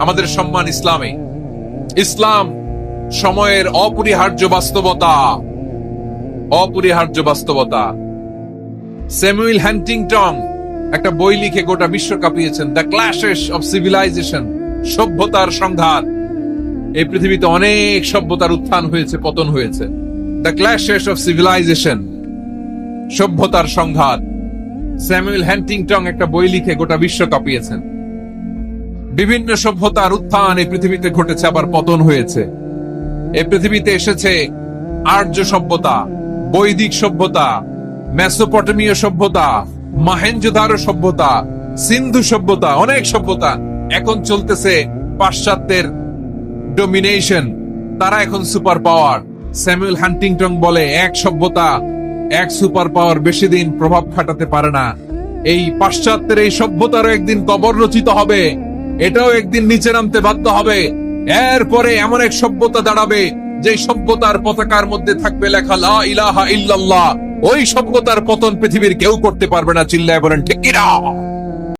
আমাদের সম্মান ইসলামে। ইসলাম সময়ের অপরিহার্য বাস্তবতা, অপরিহার্য বাস্তবতা। স্যামুয়েল হ্যান্টিংটন একটা বই লিখে গোটা বিশ্ব কাঁপিয়েছেন, দ্য ক্ল্যাশেস অফ সিভিলাইজেশন, সভ্যতার সংঘাত। এই পৃথিবীতে অনেক সভ্যতার উত্থান হয়েছে, পতন হয়েছে। দ্য ক্ল্যাশেস অফ সিভিলাইজেশন, সভ্যতার সংঘাত। স্যামুয়েল হ্যান্টিংটন একটা বই লিখে গোটা বিশ্ব কাঁপিয়েছেন। বিভিন্ন সভ্যতার উত্থান এই পৃথিবীতে ঘটেছে, আবার পতন হয়েছে। এই পৃথিবীতে এসেছে আর্য সভ্যতা, বৈদিক সভ্যতা, মেসোপটেমীয় সভ্যতা, মহেঞ্জোদারো সভ্যতা, সিন্ধু সভ্যতা, অনেক সভ্যতা। এখন চলতেছে পাশ্চাত্যের ডোমিনেশন, তারা এখন সুপার পাওয়ার। স্যামুয়েল হান্টিংটন বলে এক সভ্যতা, এক সুপার পাওয়ার বেশি দিন প্রভাব খাটাতে পারে না। এই পাশ্চাত্যের এই সভ্যতারও একদিন কবর রচিত হবে, এটাও একদিন নিচে নামতে বাধ্য হবে। এরপরে এমন এক সভ্যতা দাঁড়াবে যে সভ্যতার পতাকার মধ্যে থাকবে লেখা লা ইলাহা ইল্লাল্লাহ। ওই সভ্যতার পতন পৃথিবীর কেউ করতে পারবে না। চিল্লায় বলেন ঠিক কিনা?